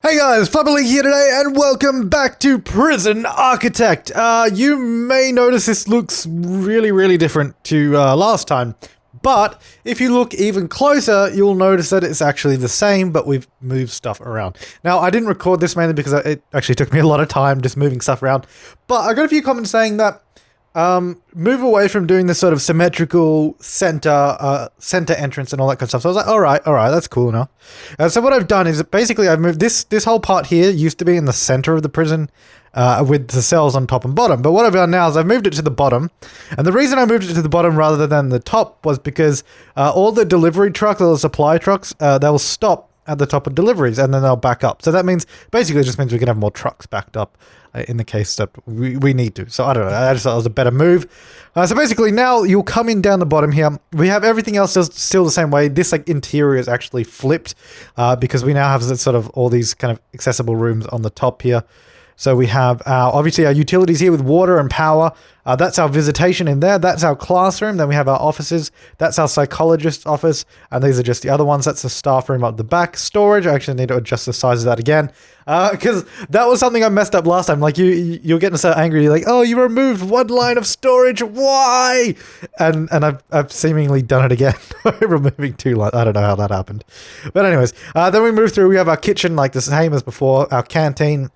Hey guys, Flabaliki here today, and welcome back to Prison Architect. You may notice this looks really different to last time, but if you look even closer, you'll notice that it's actually the same, but we've moved stuff around. Now, I didn't record this mainly because it actually took me a lot of time just moving stuff around, but I got a few comments saying that move away from doing this sort of symmetrical center entrance and all that kind of stuff. So I was like, all right, that's cool enough. So what I've done is basically I've moved this whole part here used to be in the center of the prison, with the cells on top and bottom. But what I've done now is I've moved it to the bottom. And the reason I moved it to the bottom rather than the top was because, all the delivery trucks, all the supply trucks, they'll stop at the top of deliveries and then they'll back up. So that means, basically it just means we can have more trucks backed up in the case that we need to. So I don't know, I just thought it was a better move. So basically now you'll come in down the bottom here. We have everything else still the same way. This like interior is actually flipped because we now have sort of all these kind of accessible rooms on the top here. So we have obviously our utilities here with water and power. That's our visitation in there. That's our classroom. Then we have our offices. That's our psychologist's office. And these are just the other ones. That's the staff room up the back. Storage. I actually need to adjust the size of that again. Because that was something I messed up last time. Like you're getting so angry. You're like, oh, you removed one line of storage. Why? And I've seemingly done it again by removing two lines. I don't know how that happened. But anyways, then we move through. We have our kitchen like the same as before. Our canteen.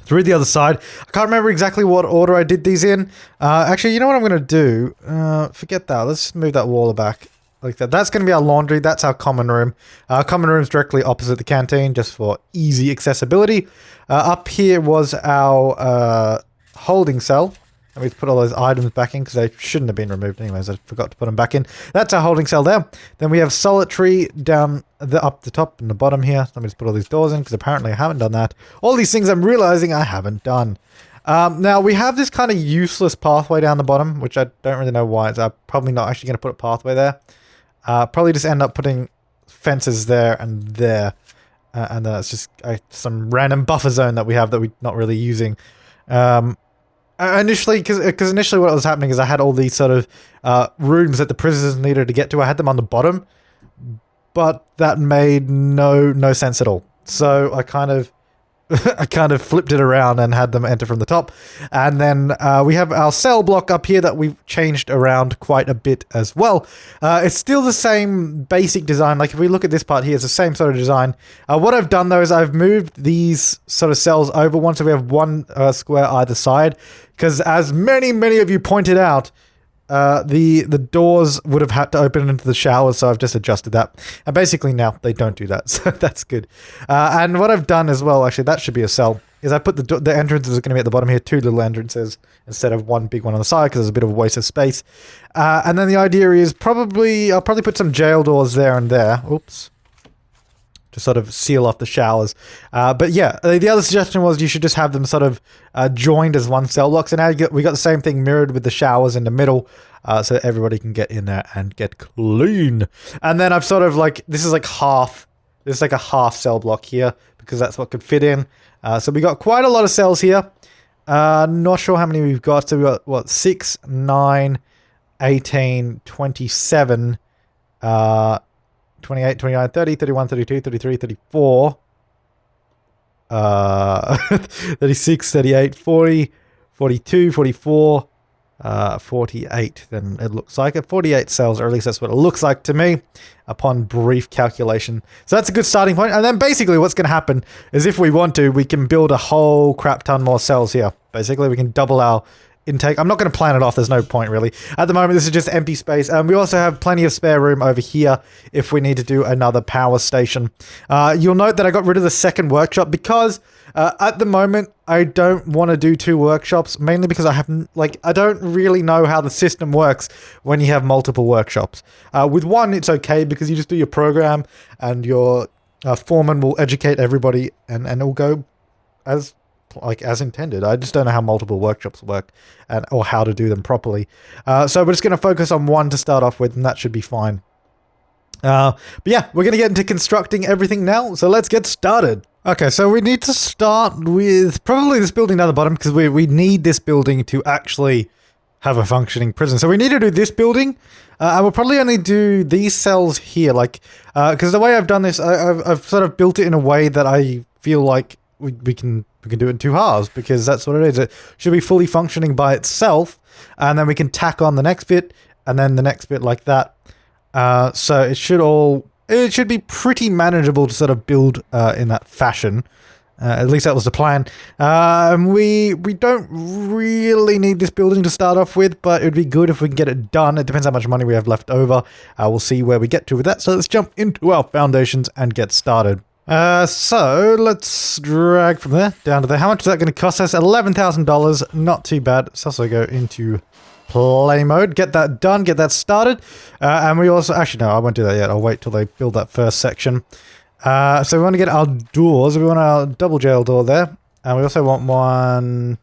Through the other side. I can't remember exactly what order I did these in. Actually, you know what I'm going to do? Forget that. Let's move that wall back like that. That's going to be our laundry. That's our common room. Our common room's directly opposite the canteen, just for easy accessibility. Up here was our holding cell. And we put all those items back in because they shouldn't have been removed anyways. I forgot to put them back in. That's our holding cell there. Then we have solitary down up the top and the bottom here. Let me just put all these doors in because apparently I haven't done that. All these things I'm realizing I haven't done. Now we have this kind of useless pathway down the bottom, which I don't really know why. I'm probably not actually going to put a pathway there. Probably just end up putting fences there and there. And then it's just some random buffer zone that we have that we're not really using. Initially, because initially what was happening is I had all these sort of rooms that the prisoners needed to get to. I had them on the bottom, but that made no sense at all. So I kind of flipped it around and had them enter from the top. And then we have our cell block up here that we've changed around quite a bit as well. It's still the same basic design. Like if we look at this part here, it's the same sort of design. What I've done though is I've moved these sort of cells over one, so we have one square either side. Because as many of you pointed out, the doors would have had to open into the showers, so I've just adjusted that. And basically now they don't do that, so that's good. And what I've done as well, actually that should be a cell, is I put the entrances are going to be at the bottom here, two little entrances instead of one big one on the side because there's a bit of a waste of space. And then the idea is I'll probably put some jail doors there and there. Oops. To sort of seal off the showers. But yeah, the other suggestion was you should just have them sort of joined as one cell block. So now we got the same thing mirrored with the showers in the middle, so everybody can get in there and get clean. And then I've sort of like, this is like a half cell block here because that's what could fit in. So we got quite a lot of cells here. Not sure how many we've got. So we got what, 6, 9, 18, 27, 28, 29, 30, 31, 32, 33, 34, 36, 38, 40, 42, 44, 48, then it looks like it. 48 cells, or at least that's what it looks like to me upon brief calculation. So that's a good starting point. And then basically what's going to happen is if we want to, we can build a whole crap ton more cells here. Basically, we can double our intake. I'm not going to plan it off. There's no point really. At the moment, this is just empty space. We also have plenty of spare room over here if we need to do another power station. You'll note that I got rid of the second workshop because at the moment, I don't want to do 2 workshops, mainly because I don't really know how the system works when you have multiple workshops. With one, it's okay because you just do your program and your foreman will educate everybody and it'll go as intended. I just don't know how multiple workshops work or how to do them properly. So we're just going to focus on one to start off with, and that should be fine. But yeah, we're going to get into constructing everything now, so let's get started. Okay, so we need to start with probably this building down the bottom because we need this building to actually have a functioning prison. So we need to do this building, and we'll probably only do these cells here, like, because the way I've done this, I've sort of built it in a way that I feel like we can do it in 2 halves, because that's what it is. It should be fully functioning by itself, and then we can tack on the next bit, and then the next bit like that. So it should be pretty manageable to sort of build in that fashion. At least that was the plan. We don't really need this building to start off with, but it would be good if we can get it done. It depends how much money we have left over. We'll see where we get to with that. So let's jump into our foundations and get started. So let's drag from there down to there. How much is that going to cost us? $11,000. Not too bad. Let's also go into play mode. Get that done. Get that started. And we also... Actually, no, I won't do that yet. I'll wait till they build that first section. So we want to get our doors. We want our double jail door there. And we also want one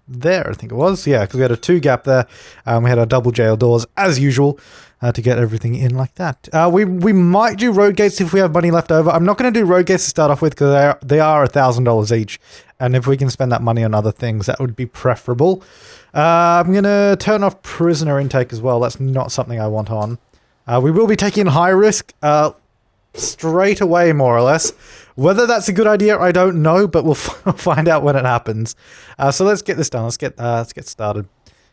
there, I think it was. Yeah, because we had a 2 gap there. We had our double jail doors, as usual, to get everything in like that. We might do road gates if we have money left over. I'm not going to do road gates to start off with, because they are $1,000 each. And if we can spend that money on other things, that would be preferable. I'm going to turn off prisoner intake as well. That's not something I want on. We will be taking high risk straight away, more or less. Whether that's a good idea, I don't know, but we'll find out when it happens. So let's get this done. Let's get started.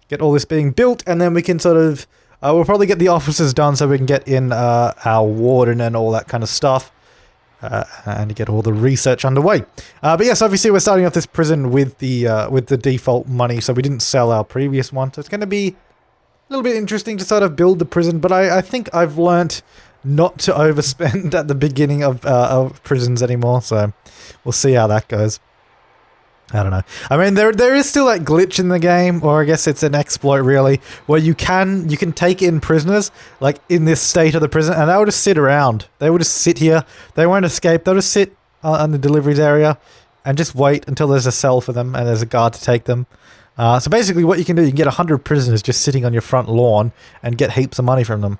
Get all this being built, and then we can sort of... we'll probably get the offices done so we can get in our warden and all that kind of stuff. And get all the research underway. But yes, obviously we're starting off this prison with the default money, so we didn't sell our previous one. So it's going to be a little bit interesting to sort of build the prison, but I think I've learnt not to overspend at the beginning of prisons anymore, so we'll see how that goes. I don't know. I mean, there is still that glitch in the game, or I guess it's an exploit really, where you can take in prisoners, like in this state of the prison, and they will just sit around. They will just sit here. They won't escape. They'll just sit on the deliveries area and just wait until there's a cell for them and there's a guard to take them. So basically what you can do, you can get 100 prisoners just sitting on your front lawn and get heaps of money from them.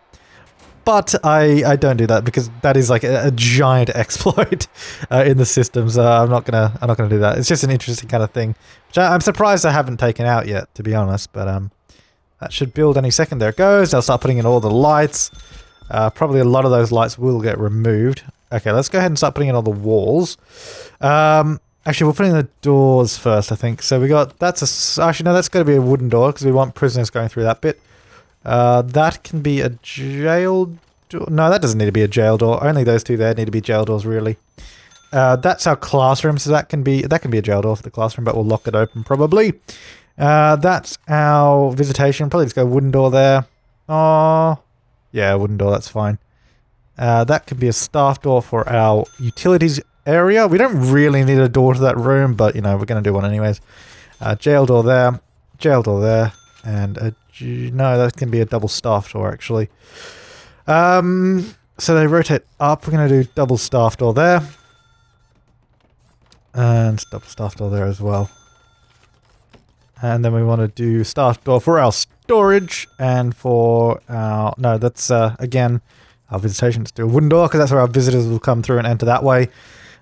But I don't do that, because that is like a giant exploit in the system. So I'm not gonna do that. It's just an interesting kind of thing, which I'm surprised I haven't taken out yet, to be honest. But that should build any second. There it goes. I'll start putting in all the lights. Probably a lot of those lights will get removed. Okay, let's go ahead and start putting in all the walls. Actually, we'll put in the doors first, I think. So we got actually no, that's got to be a wooden door, because we want prisoners going through that bit. That can be a jail door. No, that doesn't need to be a jail door. Only those 2 there need to be jail doors, really. That's our classroom, so that can be a jail door for the classroom, but we'll lock it open probably. That's our visitation. Probably just go wooden door there. Oh, yeah, wooden door. That's fine. That could be a staff door for our utilities area. We don't really need a door to that room, but you know we're going to do one anyways. Jail door there, and a no, that can be a double staff door, actually. So they rotate up. We're going to do double staff door there. And double staff door there as well. And then we want to do staff door for our storage and for our... No, that's, again, our visitation. Let's do a wooden door, because that's where our visitors will come through and enter that way.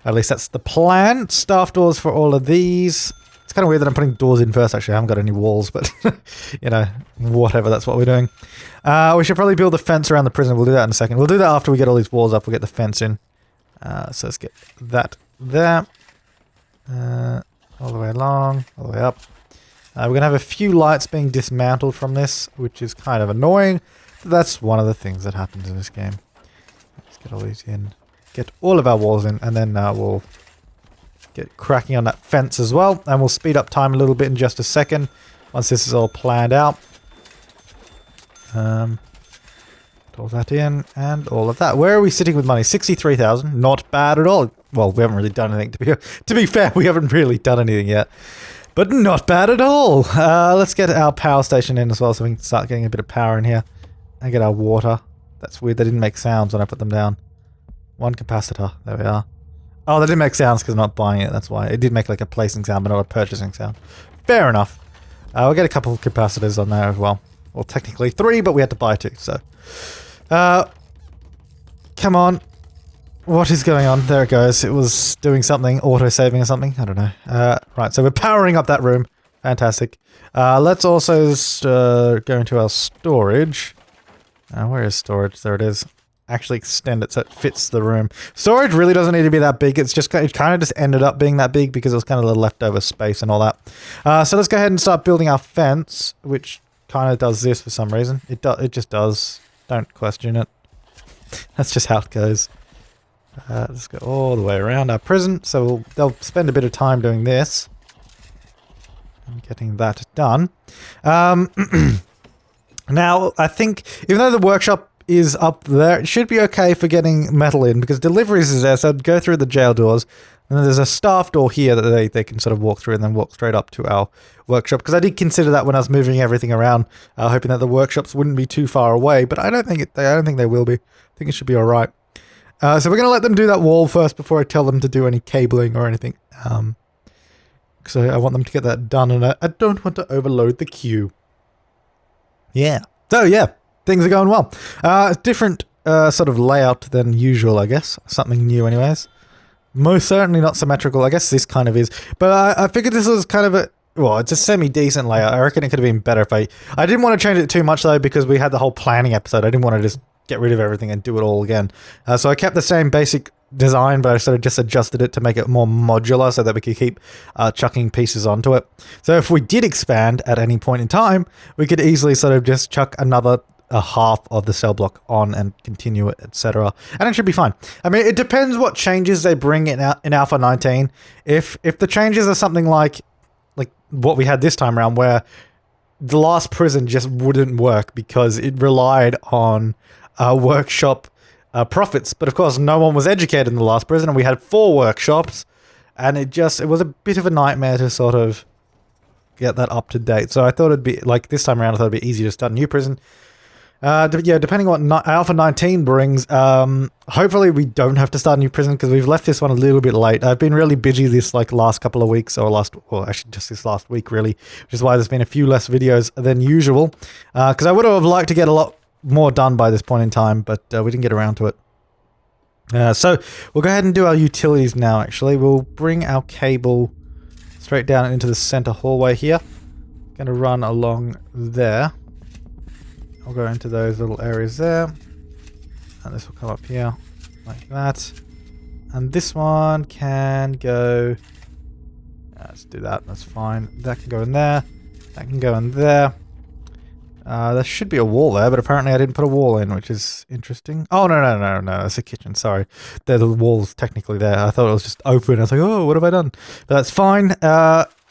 At least that's the plan. Staff doors for all of these. It's kind of weird that I'm putting doors in first, actually. I haven't got any walls, but, you know, whatever, that's what we're doing. We should probably build a fence around the prison. We'll do that in a second. We'll do that after we get all these walls up. We'll get the fence in. So let's get that there. All the way along, all the way up. We're going to have a few lights being dismantled from this, which is kind of annoying. But that's one of the things that happens in this game. Let's get all these in. Get all of our walls in, and then we'll... get cracking on that fence as well, and we'll speed up time a little bit in just a second once this is all planned out. Put all that in and all of that. Where are we sitting with money? 63,000. Not bad at all. Well, we haven't really done anything. To be fair, we haven't really done anything yet, but not bad at all. Let's get our power station in as well, so we can start getting a bit of power in here and get our water. That's weird. They didn't make sounds when I put them down. One capacitor. There we are. Oh, they didn't make sounds because I'm not buying it, that's why. It did make like a placing sound, but not a purchasing sound. Fair enough. We'll get a couple of capacitors on there as well. Well, technically 3, but we had to buy 2, so... come on. What is going on? There it goes. It was doing something, auto-saving or something. I don't know. Right, so we're powering up that room. Fantastic. Let's also go into our storage. Where is storage? There it is. actually extend it so it fits the room. Storage really doesn't need to be that big. It's just, it kind of just ended up being that big because it was kind of the leftover space and all that. So let's go ahead and start building our fence, which kind of does this for some reason. It just does. Don't question it. That's just how it goes. Let's go all the way around our prison. So they'll spend a bit of time doing this. And getting that done. Now, I think, even though the workshop is up there, it should be okay for getting metal in, because deliveries is there, so I'd go through the jail doors, and then there's a staff door here that they can sort of walk through and then walk straight up to our workshop, because I did consider that when I was moving everything around, hoping that the workshops wouldn't be too far away, but I don't think they will be. I think it should be alright. So we're going to let them do that wall first before I tell them to do any cabling or anything. Because I want them to get that done, and I don't want to overload the queue. Yeah. So yeah, things are going well. Different sort of layout than usual, I guess. Something new anyways. Most certainly not symmetrical. I guess this kind of is. But I figured this was kind of a... Well, it's a semi-decent layout. I reckon it could have been better if I didn't want to change it too much though, because we had the whole planning episode. I didn't want to just get rid of everything and do it all again. So I kept the same basic design, but I sort of just adjusted it to make it more modular so that we could keep chucking pieces onto it. So if we did expand at any point in time, we could easily sort of just chuck another half of the cell block on and continue it, etc. And it should be fine. I mean, it depends what changes they bring in Alpha 19. If the changes are something like what we had this time around, where the last prison just wouldn't work because it relied on workshop profits, but of course no one was educated in the last prison, and we had 4 workshops, and it was a bit of a nightmare to sort of get that up to date. So I thought it'd be like this time around, I thought it'd be easier to start a new prison. Yeah, depending on what Alpha 19 brings, hopefully we don't have to start a new prison, because we've left this one a little bit late. I've been really busy this last couple of weeks, or actually just this last week really, which is why there's been a few less videos than usual, because I would have liked to get a lot more done by this point in time, but we didn't get around to it. So we'll go ahead and do our utilities now. Actually, we'll bring our cable straight down into the center hallway here. Gonna run along there. I'll go into those little areas there, and this will come up here like that, and this one can go, let's do that, that's fine. That can go in there, that can go in there. There should be a wall there, but apparently I didn't put a wall in, which is interesting. Oh, no, it's a kitchen, sorry. The wall's technically there. I thought it was just open. I was like, oh, what have I done? But that's fine.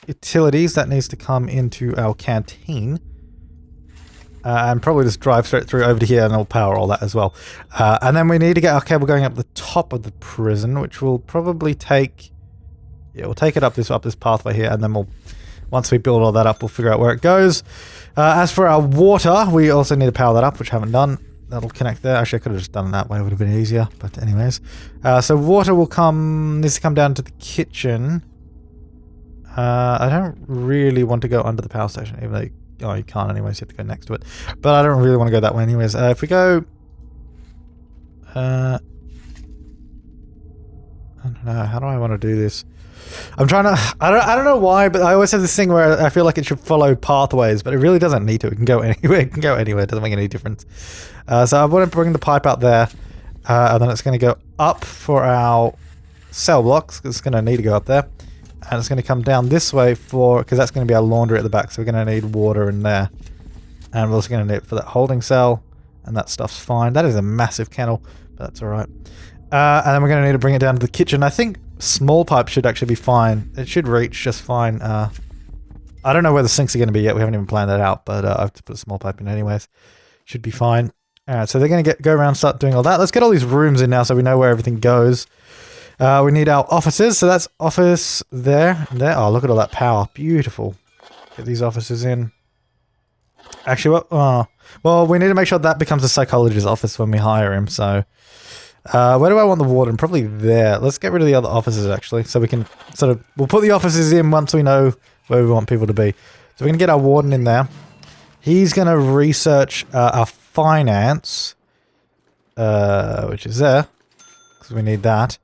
Utilities, that needs to come into our canteen. And probably just drive straight through over to here, and it'll power all that as well. And then we need to get our cable going up the top of the prison, which will probably take... Yeah, we'll take it up this pathway here, and then once we build all that up, we'll figure out where it goes. As for our water, we also need to power that up, which I haven't done. That'll connect there. Actually, I could have just done it that way. It would have been easier. But anyways. So water needs to come down to the kitchen. I don't really want to go under the power station, even though... Oh, you can't anyways. You have to go next to it. But I don't really want to go that way anyways. If we go... I don't know. How do I want to do this? I'm trying to... I don't know why, but I always have this thing where I feel like it should follow pathways, but it really doesn't need to. It can go anywhere. It can go anywhere. It doesn't make any difference. So I want to bring the pipe out there, and then it's going to go up for our cell blocks, because it's going to need to go up there. And it's going to come down this way because that's going to be our laundry at the back, so we're going to need water in there. And we're also going to need it for that holding cell, and that stuff's fine. That is a massive kennel, but that's alright. And then we're going to need to bring it down to the kitchen. I think small pipe should actually be fine. It should reach just fine. I don't know where the sinks are going to be yet. We haven't even planned that out, but I have to put a small pipe in anyways. Should be fine. Alright, so they're going to go around and start doing all that. Let's get all these rooms in now so we know where everything goes. We need our offices, so that's office there and there. Oh, look at all that power. Beautiful. Get these offices in. Actually, well, we need to make sure that becomes a psychologist's office when we hire him, so... where do I want the warden? Probably there. Let's get rid of the other offices, actually, so we can sort of... We'll put the offices in once we know where we want people to be. So we're going to get our warden in there. He's going to research our finance, which is there, because we need that.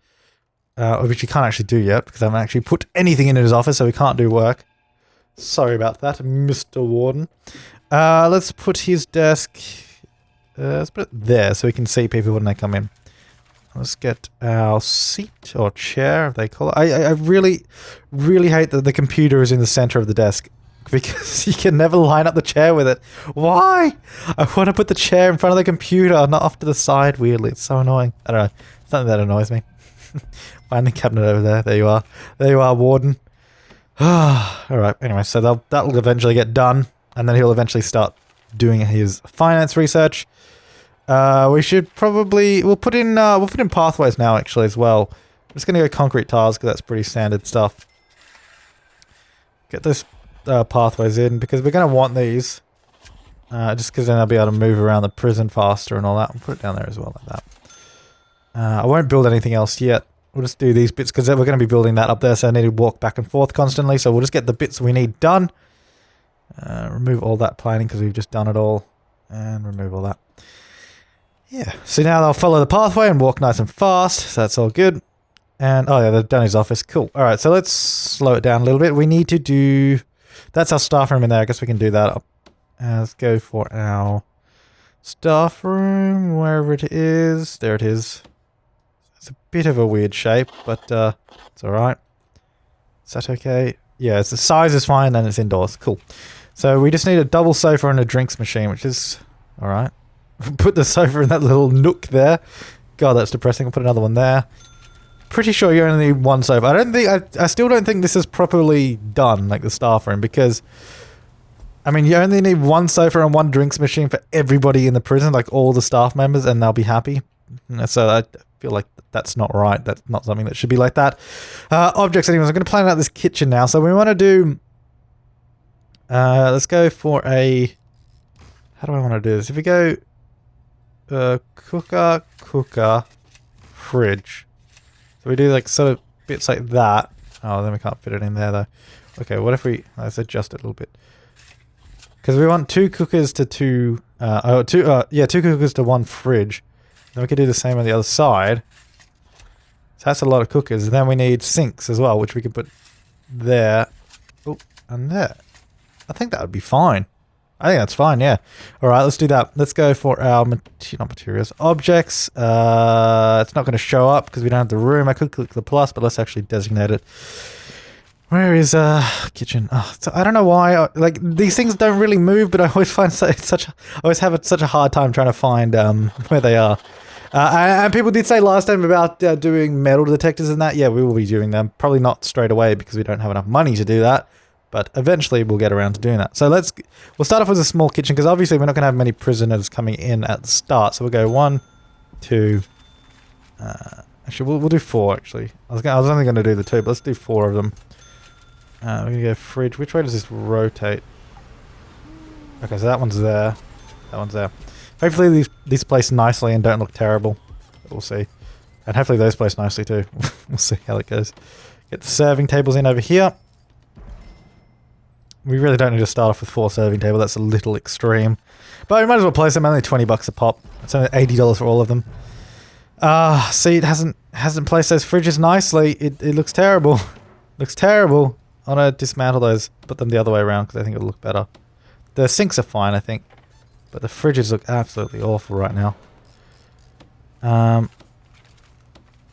Which he can't actually do yet, because I haven't actually put anything in his office, so he can't do work. Sorry about that, Mr. Warden. Let's put his desk let's put it there so we can see people when they come in. Let's get our seat or chair, if they call it. I really, really hate that the computer is in the center of the desk because you can never line up the chair with it. Why? I want to put the chair in front of the computer, not off to the side, weirdly. It's so annoying. I don't know. Something that annoys me. Find the cabinet over there. There you are. There you are, Warden. Alright, anyway, so that'll eventually get done, and then he'll eventually start doing his finance research. We should probably we'll put in pathways now actually as well. I'm just gonna go concrete tiles because that's pretty standard stuff. Get those pathways in because we're gonna want these. Just because then I'll be able to move around the prison faster and all that. We'll put it down there as well like that. I won't build anything else yet. We'll just do these bits because we're going to be building that up there, so I need to walk back and forth constantly. So we'll just get the bits we need done. Remove all that planning because we've just done it all. And remove all that. Yeah, so now they'll follow the pathway and walk nice and fast, so that's all good. And, oh yeah, they've done his office, cool. Alright, so let's slow it down a little bit. We need to do... That's our staff room in there, I guess we can do that up. Let's go for our staff room, wherever it is. There it is. It's a bit of a weird shape, but it's alright. Is that okay? Yeah, the size is fine and it's indoors, cool. So we just need a double sofa and a drinks machine, which is alright. Put the sofa in that little nook there. God, that's depressing. I'll put another one there. Pretty sure you only need one sofa. I still don't think this is properly done, like the staff room, because I mean, you only need one sofa and one drinks machine for everybody in the prison, like all the staff members, and they'll be happy. So I feel like that's not right. That's not something that should be like that. Objects, anyways. I'm going to plan out this kitchen now. So we want to do... let's go for a... How do I want to do this? If we go... cooker, fridge. So we do like sort of bits like that. Oh, then we can't fit it in there though. Okay, what if we... Let's adjust it a little bit. Because we want two cookers to two cookers to one fridge. Then we could do the same on the other side. So that's a lot of cookers. And then we need sinks as well, which we could put there. Oh, and there. I think that would be fine. I think that's fine, yeah. Alright, let's do that. Let's go for our, not materials, objects. It's not going to show up because we don't have the room. I could click the plus, but let's actually designate it. Where is kitchen? Oh, so I don't know why. Like these things don't really move, but I always find I always have such a hard time trying to find where they are. And people did say last time about doing metal detectors and that. Yeah, we will be doing them. Probably not straight away because we don't have enough money to do that. But eventually we'll get around to doing that. So we'll start off with a small kitchen because obviously we're not going to have many prisoners coming in at the start. So we'll go 1, 2. Actually, we'll do 4. Actually, I was only going to do the 2, but let's do 4 of them. We're going to go fridge. Which way does this rotate? Okay, so that one's there. That one's there. Hopefully these place nicely and don't look terrible. We'll see. And hopefully those place nicely too. We'll see how it goes. Get the serving tables in over here. We really don't need to start off with 4 serving tables. That's a little extreme. But we might as well place them. Only $20 a pop. It's only $80 for all of them. See, it hasn't placed those fridges nicely. It looks terrible. Looks terrible. I want to dismantle those. Put them the other way around because I think it'll look better. The sinks are fine, I think. But the fridges look absolutely awful right now.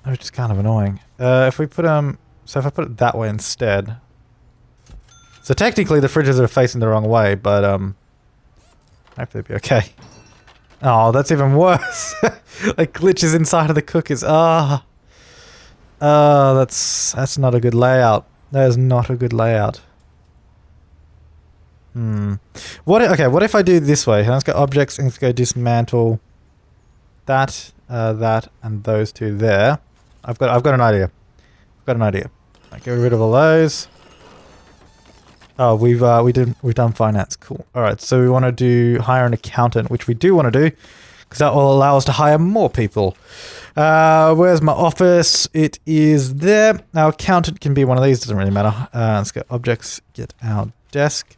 Which is kind of annoying. If we put them... So if I put it that way instead... So technically the fridges are facing the wrong way, but hopefully it'll be okay. Oh, that's even worse. Like glitches inside of the cookers. That's not a good layout. That is not a good layout. What if I do it this way? Let's go objects and let's go dismantle that, that, and those two there. I've got an idea. Right, get rid of all those. Oh, we've done finance. Cool. All right, so we want to do hire an accountant, which we do want to do, because that will allow us to hire more people. Where's my office? It is there. Our accountant can be one of these. Doesn't really matter. Let's go objects. Get our desk.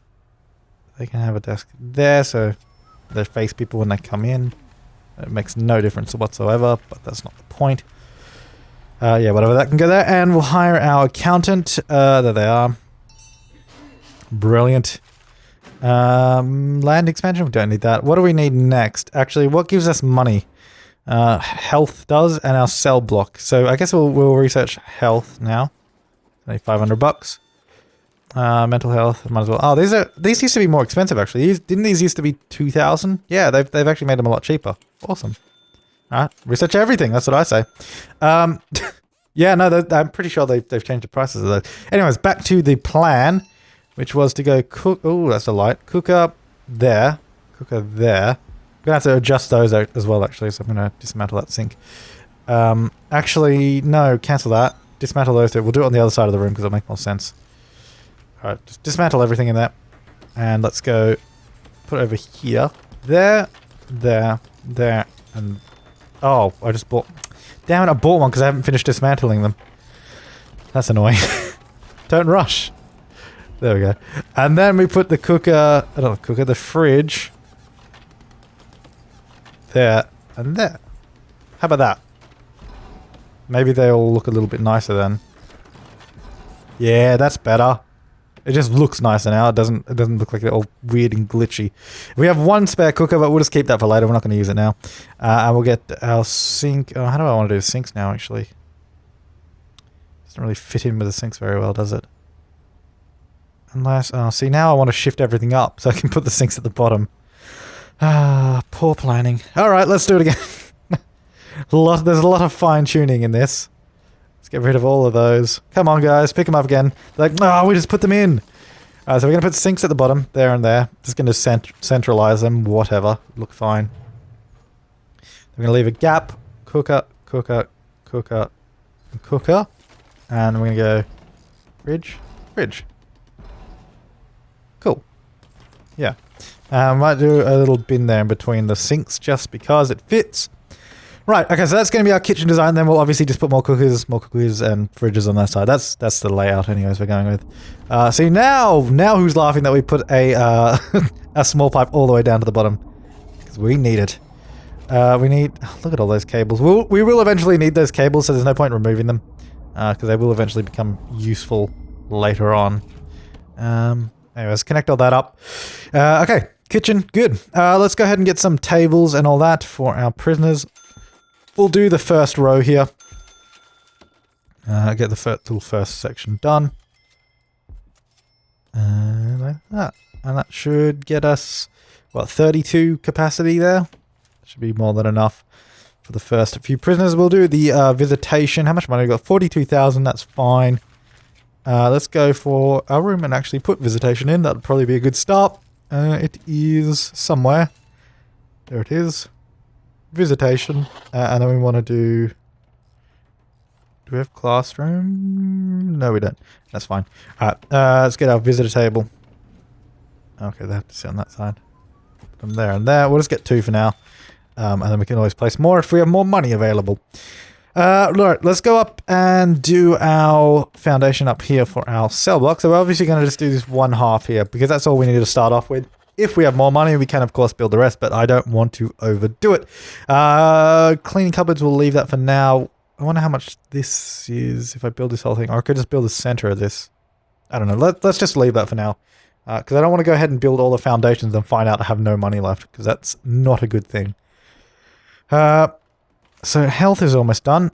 They can have a desk there, so they face people when they come in. It makes no difference whatsoever, but that's not the point. Yeah, whatever. That can go there, and we'll hire our accountant. There they are. Brilliant. Land expansion, we don't need that. What do we need next? Actually, what gives us money? Health does, and our cell block. So I guess we'll research health now. Only $500. Mental health, might as well. Oh, these used to be more expensive actually. Didn't these used to be 2,000? Yeah, they've actually made them a lot cheaper. Awesome. All right, research everything. That's what I say. Yeah, no, I'm pretty sure they've changed the prices of those. Anyways, back to the plan, which was to go cook. Oh, that's a light. Cooker there. Cooker there. I'm gonna have to adjust those out as well, actually. So I'm gonna dismantle that sink. Actually, no, cancel that. Dismantle those two. We'll do it on the other side of the room because it'll make more sense. All right, just dismantle everything in there, and let's go put it over here. There, and oh, I just bought. Damn it, I bought one because I haven't finished dismantling them. That's annoying. Don't rush. There we go. And then we put the cooker, not the cooker, the fridge. There and there. How about that? Maybe they'll look a little bit nicer then. Yeah, that's better. It just looks nicer now. It doesn't look like they're all weird and glitchy. We have one spare cooker, but we'll just keep that for later. We're not going to use it now. And we'll get our sink. Oh, how do I want to do the sinks now, actually? Doesn't really fit in with the sinks very well, does it? Unless, oh, see, now I want to shift everything up so I can put the sinks at the bottom. Ah, poor planning. All right, let's do it again. There's a lot of fine-tuning in this. Let's get rid of all of those. Come on, guys. Pick them up again. They're like, no, we just put them in. So we're going to put sinks at the bottom, there and there. Just going to centralize them, whatever. Look fine. We're going to leave a gap. Cooker, cooker, cooker, and cooker. And we're going to go fridge, fridge. Cool. Yeah. Might do a little bin there in between the sinks just because it fits. Right, okay, so that's going to be our kitchen design. Then we'll obviously just put more cookers and fridges on that side. That's the layout anyways we're going with. See, now who's laughing that we put a a small pipe all the way down to the bottom? Because we need it. We need... look at all those cables. We will eventually need those cables, so there's no point removing them. Because they will eventually become useful later on. Anyways, connect all that up. Okay, kitchen, good. Let's go ahead and get some tables and all that for our prisoners. We'll do the first row here. Get the little first section done. Like that. And that should get us, what, 32 capacity there? Should be more than enough for the first few prisoners. We'll do the visitation. How much money we got? 42,000, that's fine. Let's go for our room and actually put visitation in. That'll probably be a good start. It is somewhere. There it is. Visitation. And then we want to do we have classroom? No, we don't. That's fine. Alright, let's get our visitor table. Okay, they have to sit on that side. Put them there and there. We'll just get 2 for now. And then we can always place more if we have more money available. Alright, let's go up and do our foundation up here for our cell block. So we're obviously going to just do this one half here because that's all we need to start off with. If we have more money, we can of course build the rest, but I don't want to overdo it. Cleaning cupboards, we'll leave that for now. I wonder how much this is if I build this whole thing. Or I could just build the center of this. I don't know. Let's just leave that for now. Because I don't want to go ahead and build all the foundations and find out I have no money left. Because that's not a good thing. So health is almost done.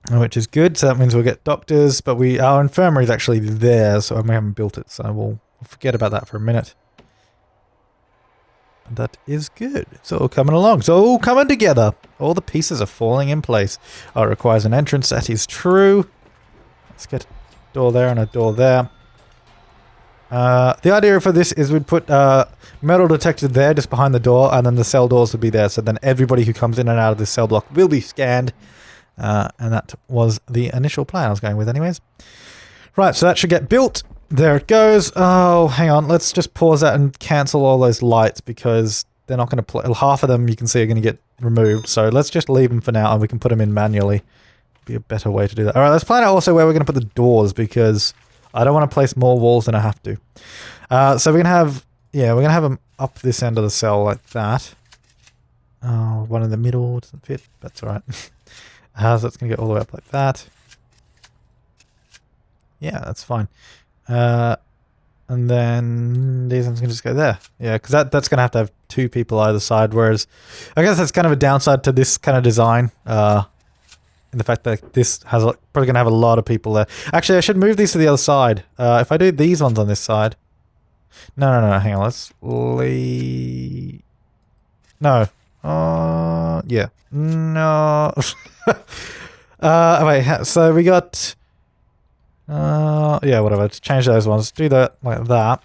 Which is good. So that means we'll get doctors. But our infirmary is actually there. So we haven't built it. So we'll forget about that for a minute. And that is good. It's all coming along. It's all coming together. All the pieces are falling in place. Oh, it requires an entrance. That is true. Let's get a door there and a door there. The idea for this is we'd put metal detector there just behind the door, and then the cell doors would be there. So then everybody who comes in and out of this cell block will be scanned. And that was the initial plan I was going with anyways. Right, so that should get built. There it goes. Oh, hang on. Let's just pause that and cancel all those lights because they're not going to play. Half of them you can see are going to get removed. So let's just leave them for now and we can put them in manually. Be a better way to do that. All right, let's plan out also where we're going to put the doors because I don't want to place more walls than I have to. So we're going to have, we're going to have them up this end of the cell like that. Oh, one in the middle doesn't fit. That's all right. So that's going to get all the way up like that. Yeah, that's fine. And then these ones can just go there. Yeah, because that's going to have 2 people either side, whereas I guess that's kind of a downside to this kind of design. In the fact that this has probably going to have a lot of people there. Actually, I should move these to the other side. If I do these ones on this side. No, hang on. Let's leave... No. Yeah. No. Wait, so we got... yeah, whatever. Just change those ones. Do that like that.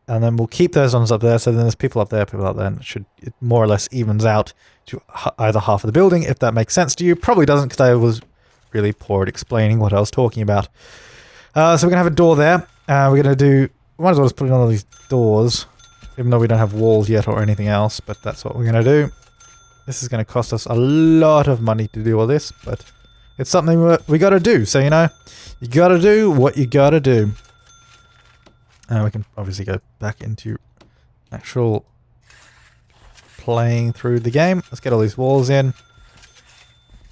And then we'll keep those ones up there, so then there's people up there, and it more or less evens out to either half of the building, if that makes sense to you. Probably doesn't, because I was really poor at explaining what I was talking about. So we're going to have a door there. We're going to do... We might as well just put in all these doors, even though we don't have walls yet or anything else, but that's what we're going to do. This is going to cost us a lot of money to do all this, but it's something we got to do. So, you know, you got to do what you got to do. We can obviously go back into actual playing through the game. Let's get all these walls in.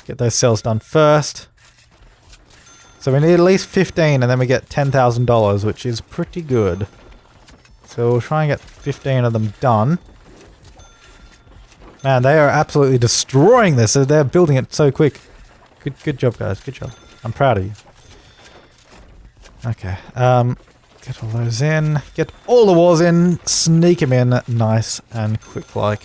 Get those cells done first. So we need at least 15 and then we get $10,000, which is pretty good. So we'll try and get 15 of them done. Man, they are absolutely destroying this. They're building it so quick. Good job, guys. Good job. I'm proud of you. Okay. Get all those in. Get all the walls in. Sneak them in nice and quick like.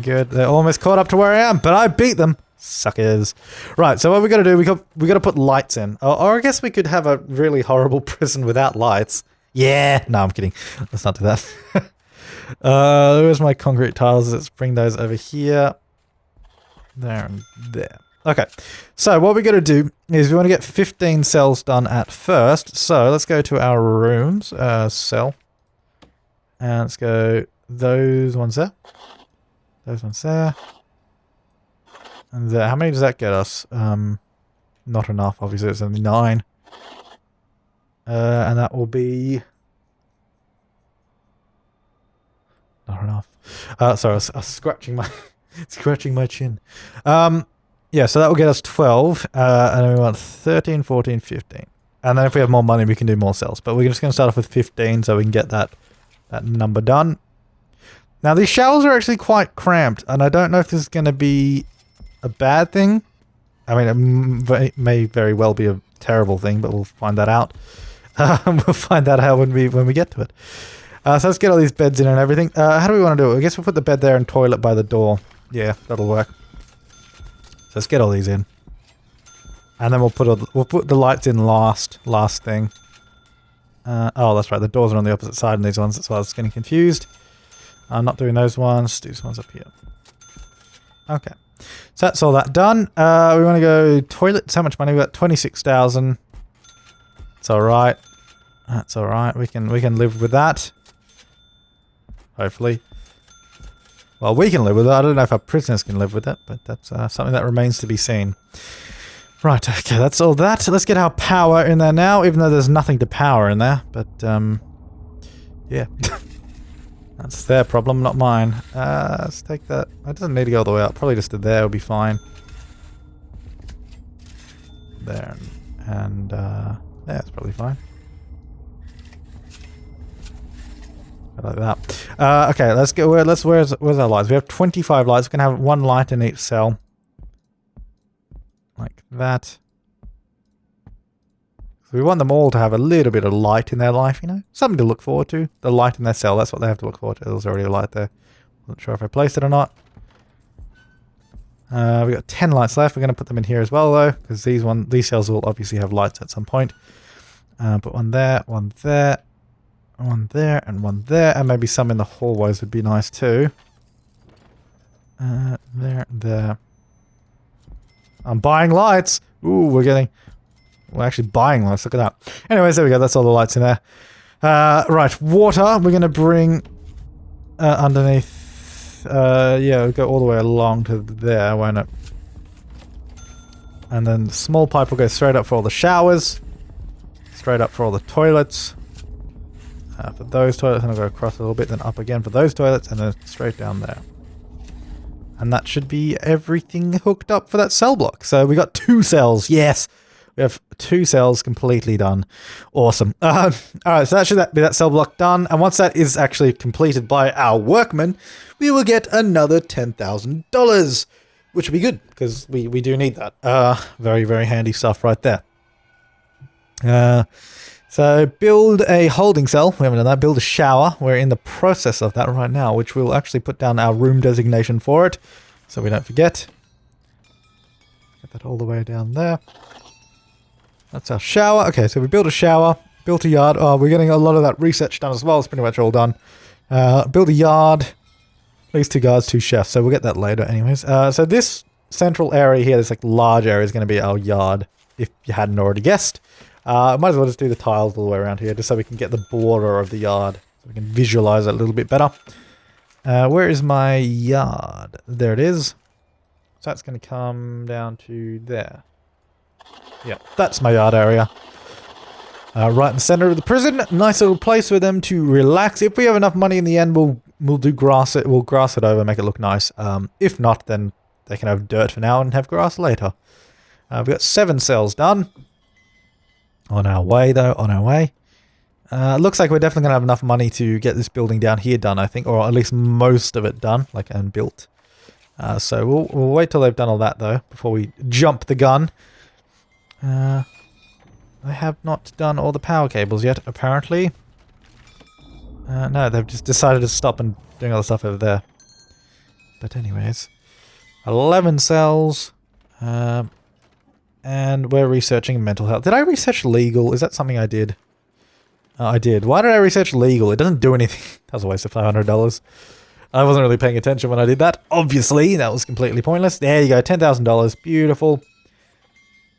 Good. They're almost caught up to where I am, but I beat them. Suckers. Right, so what we got to do, we got to put lights in. Or I guess we could have a really horrible prison without lights. Yeah. No, I'm kidding. Let's not do that. Where's my concrete tiles? Let's bring those over here. There and there. Okay, so what we got to do is we want to get 15 cells done at first. So let's go to our rooms, cell. And let's go those ones there. Those ones there. And there. How many does that get us? Not enough, obviously it's only 9. And that will be... Not enough. Sorry, I was scratching my... scratching my chin. Yeah, so that will get us 12, and then we want 13, 14, 15. And then if we have more money, we can do more cells. But we're just going to start off with 15 so we can get that number done. Now, these showers are actually quite cramped, and I don't know if this is going to be a bad thing. I mean, it may very well be a terrible thing, but we'll find that out. We'll find that out when we get to it. So let's get all these beds in and everything. How do we want to do it? I guess we'll put the bed there and toilet by the door. Yeah, that'll work. So let's get all these in. And then we'll put the lights in last thing. Oh, that's right. The doors are on the opposite side in these ones. That's why I was getting confused. I'm not doing those ones. Do some ones up here. Okay. So that's all that done. We want to go toilets. How much money? We got 26,000. It's all right. That's all right. We can live with that. Hopefully. Well, we can live with it. I don't know if our prisoners can live with it, but that's something that remains to be seen. Right, okay, that's all that. So let's get our power in there now, even though there's nothing to power in there. But, yeah. That's their problem, not mine. Let's take that. It doesn't need to go all the way up. Probably just to there will be fine. There. And, yeah, it's probably fine. Like that. Okay, let's get where's our lights? We have 25 lights. We can have 1 light in each cell. Like that. So we want them all to have a little bit of light in their life, you know? Something to look forward to. The light in their cell, that's what they have to look forward to. There's already a light there. Wasn't sure if I placed it or not. We've got 10 lights left. We're going to put them in here as well, though, because these cells will obviously have lights at some point. Put one there, one there. One there, and one there, and maybe some in the hallways would be nice too. There. I'm buying lights! Ooh, we're actually buying lights, look at that. Anyways, there we go, that's all the lights in there. Right, water, we're gonna bring underneath, yeah, we'll go all the way along to there, won't it? And then the small pipe will go straight up for all the showers. Straight up for all the toilets. For those toilets, and I'll go across a little bit, then up again for those toilets, and then straight down there. And that should be everything hooked up for that cell block. So we got 2 cells, yes! We have 2 cells completely done. Awesome. All right, so that should be that cell block done. And once that is actually completed by our workmen, we will get another $10,000, which would be good because we do need that. Very, very handy stuff right there. So build a holding cell. We haven't done that. Build a shower. We're in the process of that right now, which we'll actually put down our room designation for it, so we don't forget. Get that all the way down there. That's our shower. Okay, so we built a shower, built a yard. Oh, we're getting a lot of that research done as well. It's pretty much all done. Build a yard. At least 2 guards, 2 chefs. So we'll get that later anyways. So this central area here, this like large area, is going to be our yard, if you hadn't already guessed. Might as well just do the tiles all the way around here, just so we can get the border of the yard. So we can visualize it a little bit better. Where is my yard? There it is. So that's going to come down to there. Yeah, that's my yard area. Right in the center of the prison. Nice little place for them to relax. If we have enough money in the end, we'll do grass it. We'll grass it over, make it look nice. If not, then they can have dirt for now and have grass later. We've got 7 cells done. On our way, though, on our way. Looks like we're definitely going to have enough money to get this building down here done, I think. Or at least most of it done, like, and built. So we'll wait till they've done all that, though, before we jump the gun. They have not done all the power cables yet, apparently. No, they've just decided to stop and doing all the stuff over there. But anyways. 11 cells. And we're researching mental health. Did I research legal? Is that something I did? I did. Why did I research legal? It doesn't do anything. That was a waste of $500. I wasn't really paying attention when I did that. Obviously, that was completely pointless. There you go, $10,000. Beautiful.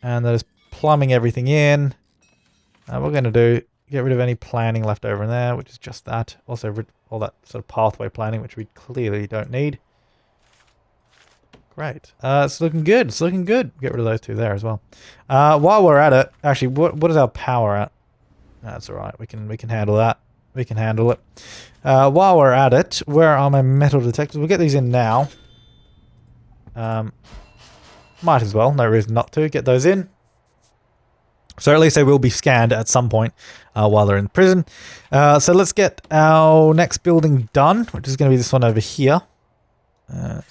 And that is plumbing everything in. What we're going to do, get rid of any planning left over in there, which is just that. Also, all that sort of pathway planning, which we clearly don't need. Great. It's looking good. It's looking good. Get rid of those 2 there as well. While we're at it, actually, what is our power at? That's all right. We can handle that. We can handle it. While we're at it, where are my metal detectors? We'll get these in now. Might as well. No reason not to. Get those in. So at least they will be scanned at some point while they're in prison. So let's get our next building done, which is going to be this one over here.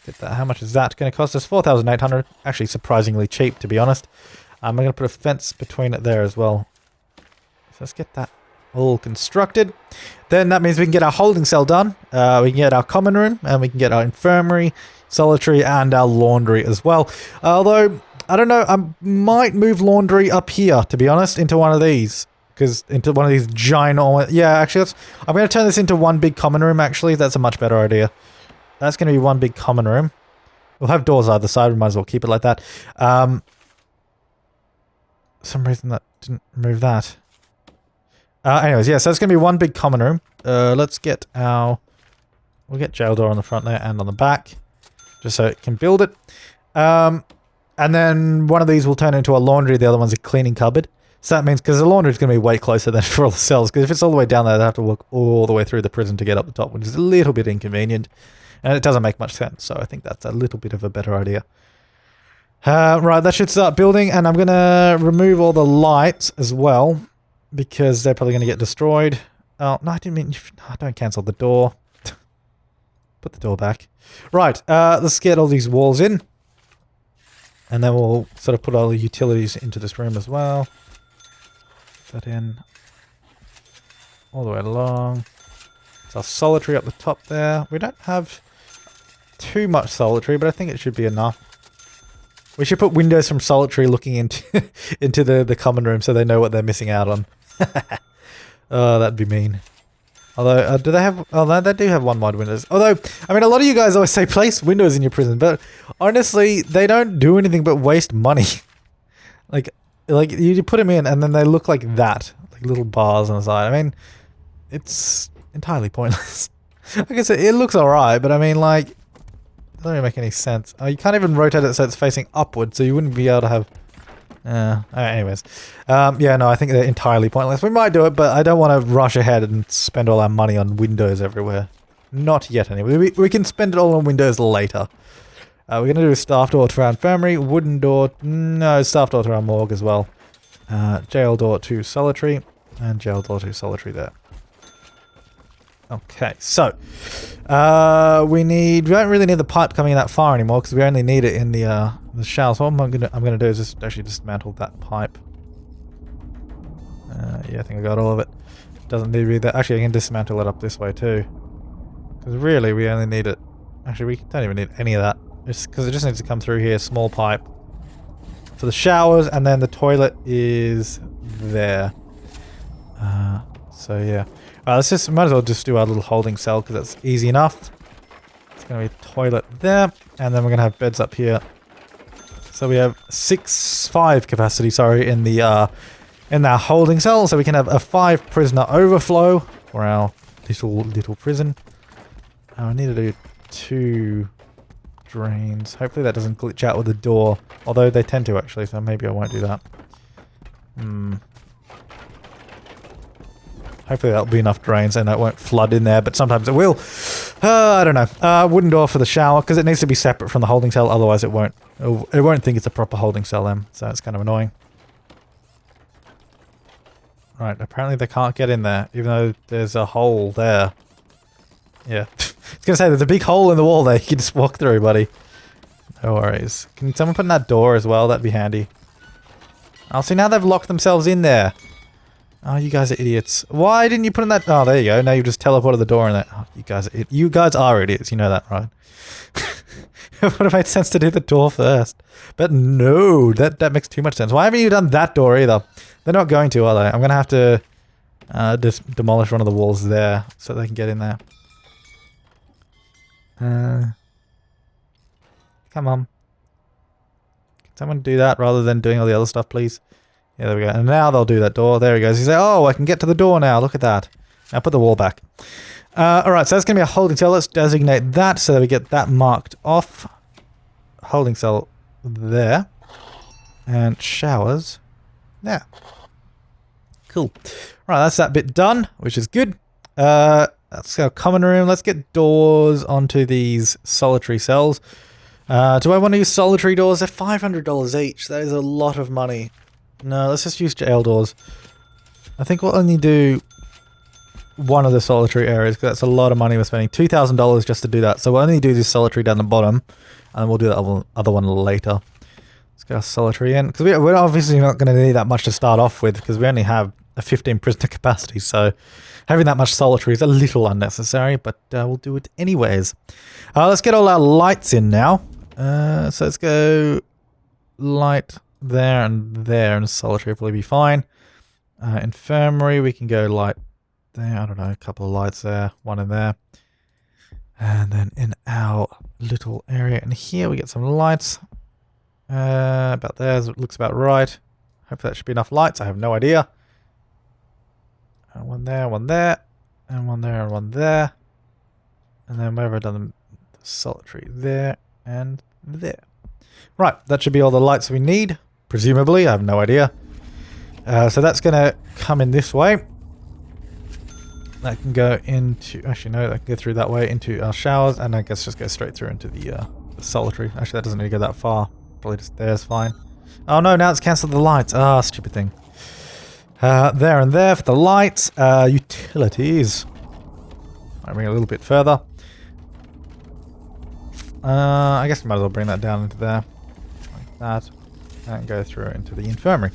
Get that. How much is that going to cost us? 4,800. Actually, surprisingly cheap, to be honest. I'm going to put a fence between it there as well. So let's get that all constructed. Then that means we can get our holding cell done. We can get our common room, and we can get our infirmary, solitary, and our laundry as well. Although, I don't know, I might move laundry up here, to be honest, into one of these. Because into one of these giant... Yeah, actually, I'm going to turn this into one big common room, actually. That's a much better idea. That's going to be one big common room. We'll have doors either side. We might as well keep it like that. For some reason that didn't move that. Anyways, yeah, so it's going to be one big common room. Let's get our... We'll get jail door on the front there and on the back. Just so it can build it. And then one of these will turn into a laundry. The other one's a cleaning cupboard. So that means, because the laundry is going to be way closer than for all the cells. Because if it's all the way down there, they have to walk all the way through the prison to get up the top, which is a little bit inconvenient. And it doesn't make much sense, so I think that's a little bit of a better idea. Right, that should start building, and I'm going to remove all the lights as well, because they're probably going to get destroyed. Oh, no, I didn't mean... No, don't cancel the door. Put the door back. Right, let's get all these walls in. And then we'll sort of put all the utilities into this room as well. Put that in. All the way along. It's our solitary up the top there. We don't have too much solitary, but I think it should be enough. We should put windows from solitary looking into into the common room so they know what they're missing out on. Oh, that'd be mean. Although, do they have... Oh, they do have one wide windows. Although, I mean, a lot of you guys always say place windows in your prison, but honestly, they don't do anything but waste money. like you put them in and then they look like that. Like little bars on the side. I mean, it's entirely pointless. Like I said, it looks alright, but I mean, like, it doesn't really make any sense. You can't even rotate it so it's facing upward, so you wouldn't be able to have... anyways. Yeah, no, I think they're entirely pointless. We might do it, but I don't want to rush ahead and spend all our money on windows everywhere. Not yet, anyway. We can spend it all on windows later. We're going to do a staff door to our infirmary, wooden door... No, staff door to our morgue as well. Jail door to solitary, and jail door to solitary there. Okay, so we don't really need the pipe coming that far anymore because we only need it in the shower. So what I'm gonna do is just actually dismantle that pipe. Yeah, I think I got all of it. Doesn't need to be that. Actually, I can dismantle it up this way too. Because really, we only need it. Actually, we don't even need any of that. Just because it just needs to come through here, small pipe for the showers, and then the toilet is there. So yeah. Let's just might as well just do our little holding cell because that's easy enough. It's going to be a toilet there, and then we're going to have beds up here. So we have 5 capacity, sorry, in our holding cell, so we can have a 5 prisoner overflow for our little prison. I need to do 2 drains. Hopefully that doesn't glitch out with the door, although they tend to actually, so maybe I won't do that. Hopefully that'll be enough drains and that won't flood in there, but sometimes it will. I don't know. Wooden door for the shower, because it needs to be separate from the holding cell, otherwise it won't think it's a proper holding cell then, so it's kind of annoying. Right, apparently they can't get in there, even though there's a hole there. Yeah. I was going to say, there's a big hole in the wall there you can just walk through, buddy. No worries. Can someone put in that door as well? That'd be handy. Oh, see, now they've locked themselves in there. Oh, you guys are idiots. Why didn't you put in that? Oh, there you go. Now you just teleported the door in there. Oh, you guys are idiots. You know that, right? It would have made sense to do the door first. But no, that makes too much sense. Why haven't you done that door either? They're not going to, are they? I'm going to have to just demolish one of the walls there so they can get in there. Come on. Can someone do that rather than doing all the other stuff, please? Yeah, there we go. And now they'll do that door. There he goes. He's like, oh, I can get to the door now. Look at that. Now put the wall back. Alright, so that's going to be a holding cell. Let's designate that so that we get that marked off. Holding cell there. And showers there. Cool. Right, that's that bit done, which is good. That's our common room. Let's get doors onto these solitary cells. Do I want to use solitary doors? They're $500 each. That is a lot of money. No, let's just use jail doors. I think we'll only do one of the solitary areas because that's a lot of money we're spending. $2,000 just to do that. So we'll only do this solitary down the bottom and then we'll do the other one later. Let's get our solitary in because we're obviously not going to need that much to start off with because we only have a 15 prisoner capacity. So having that much solitary is a little unnecessary, but we'll do it anyways. Let's get all our lights in now. So let's go light there, and solitary will probably be fine. Infirmary, we can go light there. I don't know, a couple of lights there, one in there. And then in our little area in here, we get some lights. About there, it looks about right. Hopefully that should be enough lights, I have no idea. One there, and one there, and one there, and one there. And then wherever I've done the solitary there, and there. Right, that should be all the lights we need. Presumably, I have no idea. So that's going to come in this way. That can go into... Actually, no, that can go through that way into our showers. And I guess just go straight through into the solitary. Actually, that doesn't need to go that far. Probably just there's fine. Oh no, now it's cancelled the lights. Ah, stupid thing. There and there for the lights. Utilities. I'll bring it a little bit further. I guess we might as well bring that down into there. Like that. And go through into the infirmary.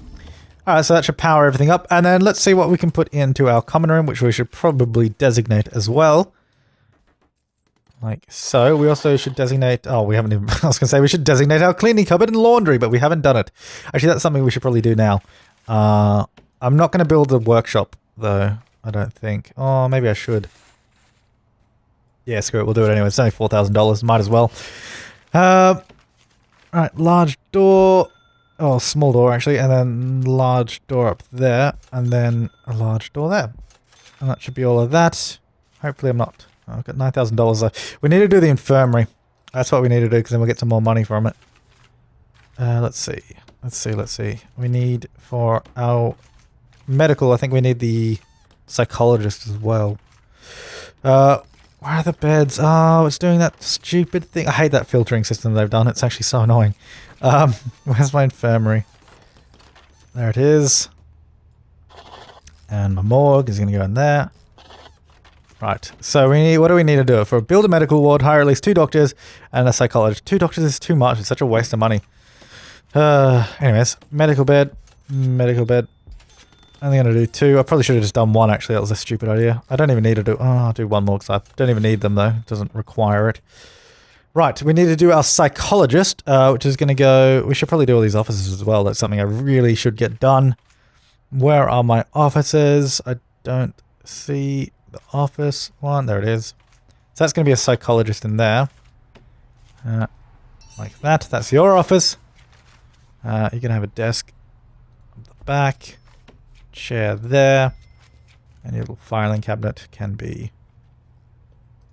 Alright, so that should power everything up. And then let's see what we can put into our common room, which we should probably designate as well. Like so. We also should designate... Oh, we haven't even... I was going to say we should designate our cleaning cupboard and laundry, but we haven't done it. Actually, that's something we should probably do now. I'm not going to build a workshop, though. I don't think. Oh, maybe I should. Yeah, screw it. We'll do it anyway. It's only $4,000. Might as well. Right, large door. Oh, small door, actually. And then large door up there. And then a large door there. And that should be all of that. Hopefully I'm not... Oh, I've got $9,000 though. We need to do the infirmary. That's what we need to do, because then we'll get some more money from it. Let's see. Let's see. We need for our medical, I think we need the psychologist as well. Where are the beds? Oh, it's doing that stupid thing. I hate that filtering system they've done. It's actually so annoying. Where's my infirmary? There it is. And my morgue is going to go in there. Right, so what do we need to do? For build a medical ward, hire at least 2 doctors and a psychologist. 2 doctors is too much. It's such a waste of money. Anyways, medical bed. Medical bed. I'm going to do 2. I probably should have just done 1, actually. That was a stupid idea. I don't even need to do... Oh, I'll do 1 more because I don't even need them, though. It doesn't require it. Right, we need to do our psychologist, which is going to go... We should probably do all these offices as well. That's something I really should get done. Where are my offices? I don't see the office one. There it is. So that's going to be a psychologist in there. Like that. That's your office. You're going to have a desk on the back. Chair there. And your little filing cabinet can be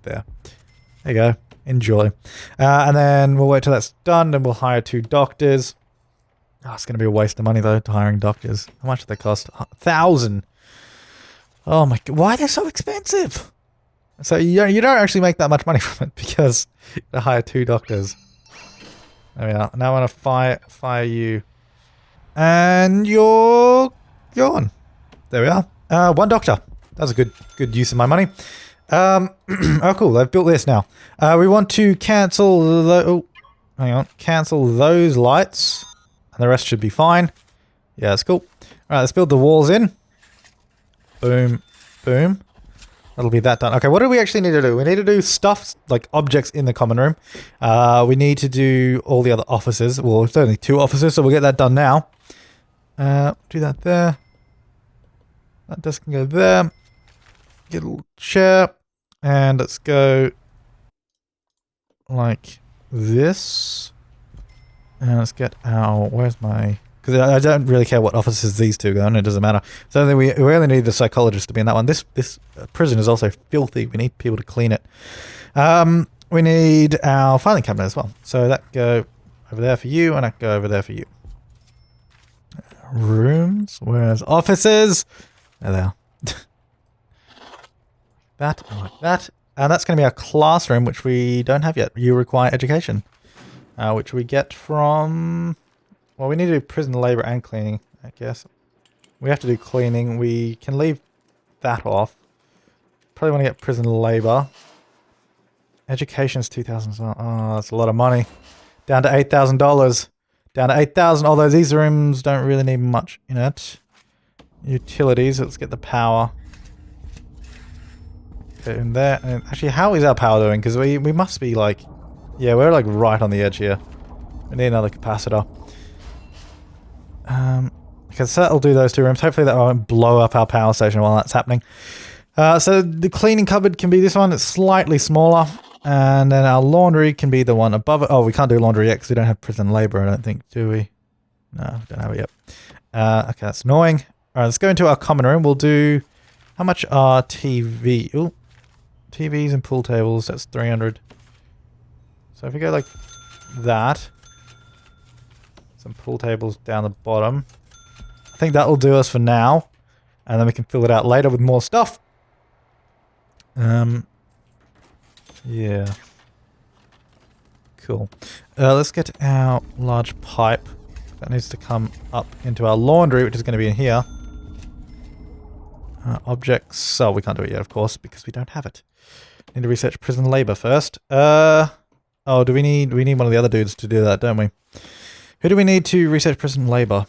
there. There you go. Enjoy. And then we'll wait till that's done and we'll hire 2 doctors. Oh, it's going to be a waste of money though, hiring doctors. How much do they cost? 1,000. Oh my god, why are they so expensive? So you don't actually make that much money from it because you hire 2 doctors. There we are. Now I want to fire you. And you're gone. There we are. 1 doctor. That was a good use of my money. Oh cool, they've built this now. We want to cancel cancel those lights. And the rest should be fine. Yeah, that's cool. Alright, let's build the walls in. Boom. Boom. That'll be that done. Okay, what do we actually need to do? We need to do stuff, like objects in the common room. We need to do all the other offices. Well, it's only 2 offices, so we'll get that done now. Do that there. That desk can go there. Get a little chair. And let's go like this. And let's get our... Where's my... Because I don't really care what offices these 2 go in. It doesn't matter. So then we really need the psychologist to be in that one. This prison is also filthy. We need people to clean it. We need our filing cabinet as well. So that go over there for you, and that go over there for you. Rooms. Where's offices? There they are. That, and like that. And that's going to be our classroom, which we don't have yet. You require education. Which we get from... Well, we need to do prison labor and cleaning, I guess. We have to do cleaning. We can leave that off. Probably want to get prison labor. Education's 2,000 as well. Oh, that's a lot of money. Down to $8,000. Down to 8,000, although these rooms don't really need much in it. Utilities, let's get the power. Okay, in there. And actually, how is our power doing? Because we must be like... Yeah, we're like right on the edge here. We need another capacitor. Okay, so that'll do those 2 rooms. Hopefully that won't blow up our power station while that's happening. So the cleaning cupboard can be this one. It's slightly smaller. And then our laundry can be the one above it. Oh, we can't do laundry yet because we don't have prison labor, I don't think, do we? No, we don't have it yet. Okay, that's annoying. Alright, let's go into our common room. We'll do... How much are TV? Ooh, TVs and pool tables. That's 300. So if we go like that, some pool tables down the bottom, I think that will do us for now, and then we can fill it out later with more stuff. Yeah. Cool. Let's get our large pipe. That needs to come up into our laundry, which is going to be in here. Objects. So we can't do it yet, of course, because we don't have it. Need to research prison labor first. Oh, we need one of the other dudes to do that, don't we? Who do we need to research prison labor?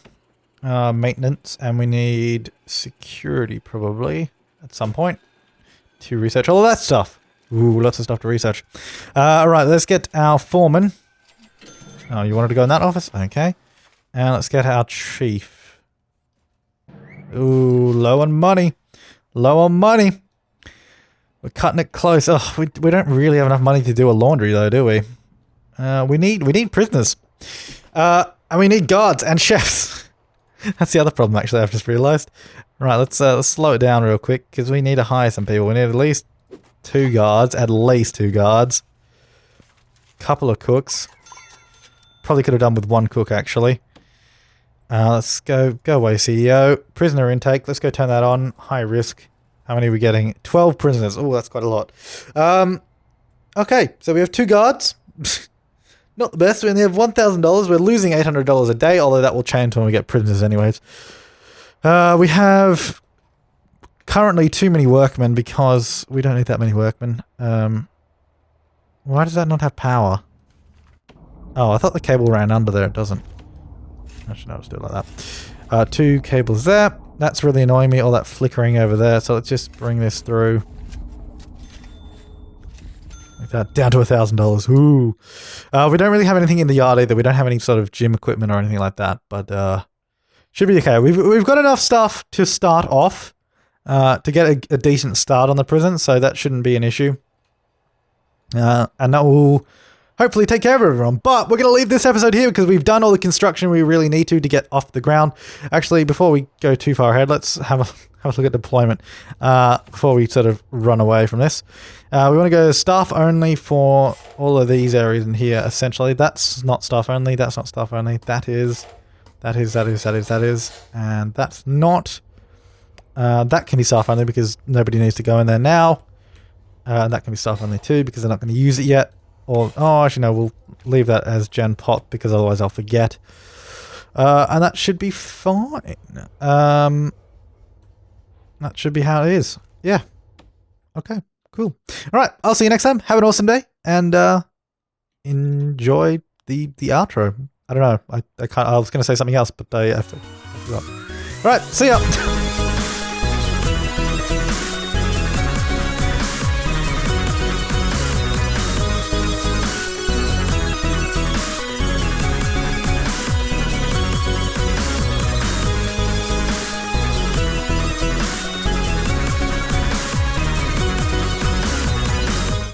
Maintenance, and we need security probably at some point to research all of that stuff. Ooh, lots of stuff to research. Alright, let's get our foreman. Oh, you wanted to go in that office? Okay. And let's get our chief. Ooh, low on money. Low on money. We're cutting it close. Oh, we don't really have enough money to do a laundry though, do we? We need prisoners. And we need guards and chefs. That's the other problem actually, I've just realized. Right, let's slow it down real quick because we need to hire some people. We need at least 2 guards, Couple of cooks. Probably could have done with 1 cook actually. Let's go away, CEO. Prisoner intake, let's go turn that on. High risk. How many are we getting? 12 prisoners. Oh, that's quite a lot. Okay, so we have 2 guards. Not the best. We only have $1,000. We're losing $800 a day, although that will change when we get prisoners anyways. We have currently too many workmen because we don't need that many workmen. Why does that not have power? Oh, I thought the cable ran under there. It doesn't. Actually, no, let's do it like that. 2 cables there. That's really annoying me, all that flickering over there. So let's just bring this through. Like that, down to $1,000. Ooh. We don't really have anything in the yard either. We don't have any sort of gym equipment or anything like that. But should be okay. We've got enough stuff to start off. To get a decent start on the prison. So that shouldn't be an issue. And that will hopefully take care of everyone. But we're going to leave this episode here because we've done all the construction we really need to get off the ground. Actually, before we go too far ahead, let's have a look at deployment before we sort of run away from this. We want to go staff only for all of these areas in here, essentially. That's not staff only. That's not staff only. That is. And that's not. That can be staff only because nobody needs to go in there now. That can be staff only too because they're not going to use it yet. Or, oh, actually no, we'll leave that as Gen Pot because otherwise I'll forget. And that should be fine. That should be how it is. Yeah. Okay, cool. Alright, I'll see you next time. Have an awesome day. And enjoy the outro. I don't know. I was going to say something else, but I forgot. Alright, see ya.